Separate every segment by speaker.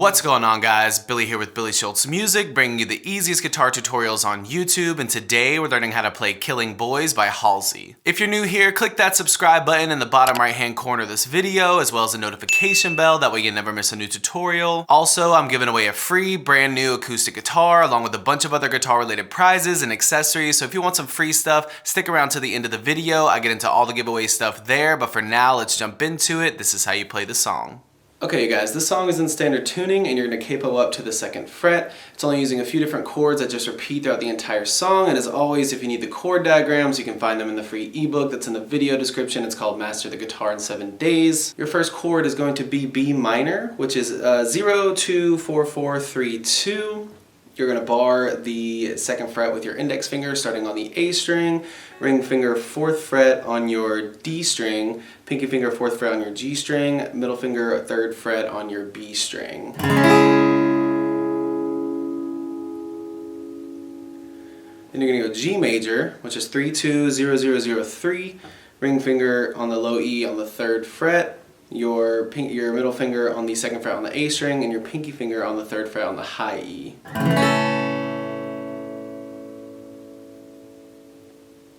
Speaker 1: What's going on, guys? Billy here with Billy Schultz Music, bringing you the easiest guitar tutorials on YouTube, and today we're learning how to play Killing Boys by Halsey. If you're new here, click that subscribe button in the bottom right hand corner of this video, as well as a notification bell, that way you never miss a new tutorial. Also, I'm giving away a free brand new acoustic guitar, along with a bunch of other guitar related prizes and accessories, so if you want some free stuff, stick around to the end of the video. I get into all the giveaway stuff there, but for now, let's jump into it. This is how you play the song. Okay, you guys, this song is in standard tuning and you're going to capo up to the 2nd fret. It's only using a few different chords that just repeat throughout the entire song, and as always, if you need the chord diagrams, you can find them in the free ebook that's in the video description. It's called Master the Guitar in 7 Days. Your first chord is going to be B minor, which is 0, 2, 4, 4, 3, 2. You're going to bar the 2nd fret with your index finger starting on the A string, ring finger 4th fret on your D string, pinky finger 4th fret on your G string, middle finger 3rd fret on your B string. Then you're going to go G major, which is 3, 2, 0, 0, 0, 3, ring finger on the low E on the 3rd fret, your middle finger on the 2nd fret on the A string, and your pinky finger on the 3rd fret on the high E.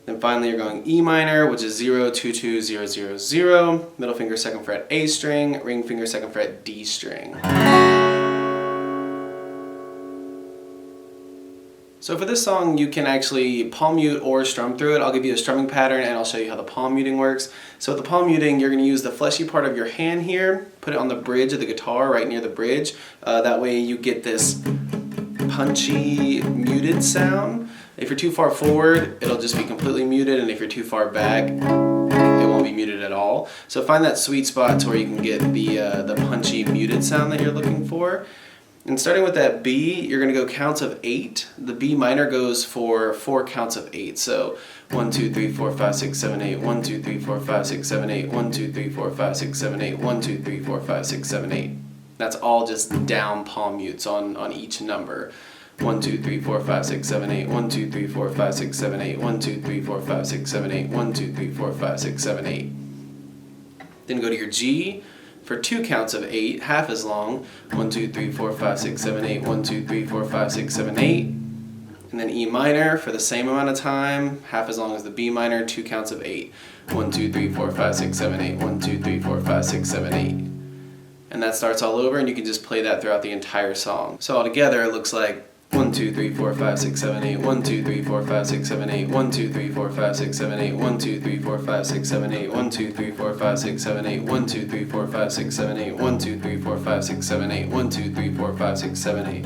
Speaker 1: Then finally you're going E minor, which is 0, 2, 2, 0, 0, 0, middle finger 2nd fret A string, ring finger 2nd fret D string. So for this song, you can actually palm mute or strum through it. I'll give you a strumming pattern and I'll show you how the palm muting works. So with the palm muting, you're going to use the fleshy part of your hand here, put it on the bridge of the guitar, right near the bridge. That way you get this punchy, muted sound. If you're too far forward, it'll just be completely muted, and if you're too far back, it won't be muted at all. So find that sweet spot to where you can get the punchy, muted sound that you're looking for. And starting with that B, you're going to go counts of 8. The B minor goes for 4 counts of 8. So 1, 2, 3, 4, 5, 6, 7, 8. 1, 2, 3, 4, 5, 6, 7, 8. 1, 2, 3, 4, 5, 6, 7, 8. 1, 2, 3, 4, 5, 6, 7, 8. That's all just down palm mutes on each number. 1, 2, 3, 4, 5, 6, 7, 8. 1, 2, 3, 4, 5, 6, 7, 8. 1, 2, 3, 4, 5, 6, 7, 8. 1, 2, 3, 4, 5, 6, 7, 8. Then go to your G for 2 counts of 8, half as long. 1, 2, 3, 4, 5, 6, 7, 8. 1, 2, 3, 4, 5, 6, 7, 8. And then E minor for the same amount of time, half as long as the B minor, 2 counts of 8. 1, 2, 3, 4, 5, 6, 7, 8. 1, 2, 3, 4, 5, 6, 7, 8. And that starts all over, and you can just play that throughout the entire song. So altogether it looks like 1, 2, 3, 4, 5, 6, 7, 8. 1, 2, 3, 4, 5, 6, 7, 8. 1, 2, 3, 4, 5, 6, 7, 8. 1, 2, 3, 4, 5, 6, 7, 8. 1, 2, 3, 4, 5, 6, 7, 8. 1, 2, 3, 4, 5, 6, 7, 8. 1, 2, 3, 4, 5, 6, 7, 8. 1, 2, 3, 4, 5, 6, 7, 8.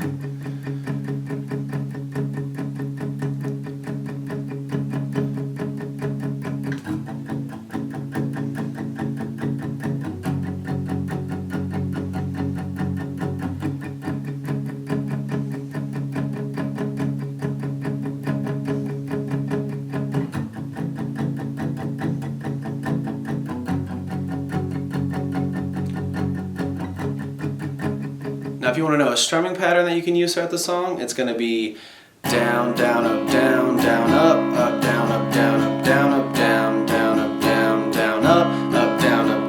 Speaker 1: Now if you want to know a strumming pattern that you can use throughout the song, it's going to be down, down, up, down, down, up, down, up, down, up, down, up, down, down, up, down, down, up, down, up, down, up,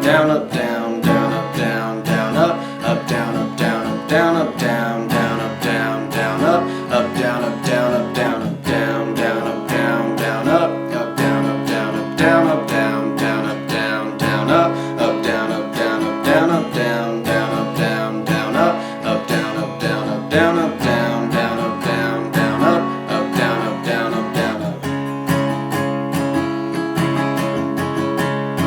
Speaker 1: down, up, down, down, up, down, down, up, down, up, down, up, down, up, down, down, up, down, down, up, down, up, down, up, down, up, down, down, up, down, down, up, down, up, down, up, down, up, down, down, up, down, down, up, down, up, down, up, down, up, down, down, up, down, down, up, down, up, down, up, down, up, down, down, up, down, down, up, down, up, down, up, down, up.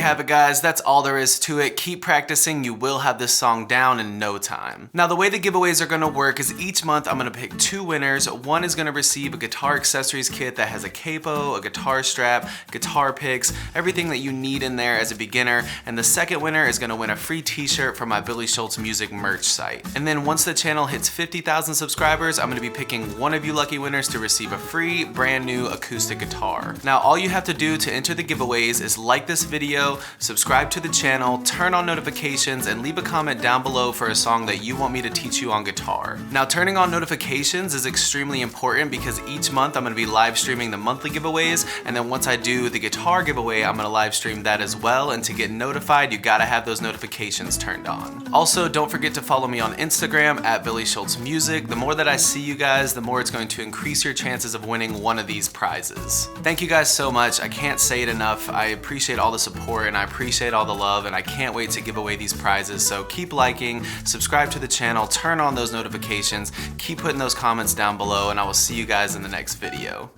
Speaker 1: have it, guys. That's all there is to it. Keep practicing. You will have this song down in no time. Now, the way the giveaways are gonna work is each month I'm gonna pick 2 winners. One is gonna receive a guitar accessories kit that has a capo, a guitar strap, guitar picks, everything that you need in there as a beginner. And the second winner is gonna win a free t-shirt from my Billy Schultz Music merch site. And then once the channel hits 50,000 subscribers, I'm gonna be picking one of you lucky winners to receive a free brand new acoustic guitar. Now, all you have to do to enter the giveaways is like this video, subscribe to the channel, turn on notifications, and leave a comment down below for a song that you want me to teach you on guitar. Now, turning on notifications is extremely important because each month I'm gonna be live streaming the monthly giveaways, and then once I do the guitar giveaway, I'm gonna live stream that as well, and to get notified, you gotta have those notifications turned on. Also, don't forget to follow me on Instagram at billyshultzmusic. The more that I see you guys, the more it's going to increase your chances of winning one of these prizes. Thank you guys so much. I can't say it enough. I appreciate all the support and I appreciate all the love, and I can't wait to give away these prizes. So keep liking, subscribe to the channel, turn on those notifications, keep putting those comments down below, and I will see you guys in the next video.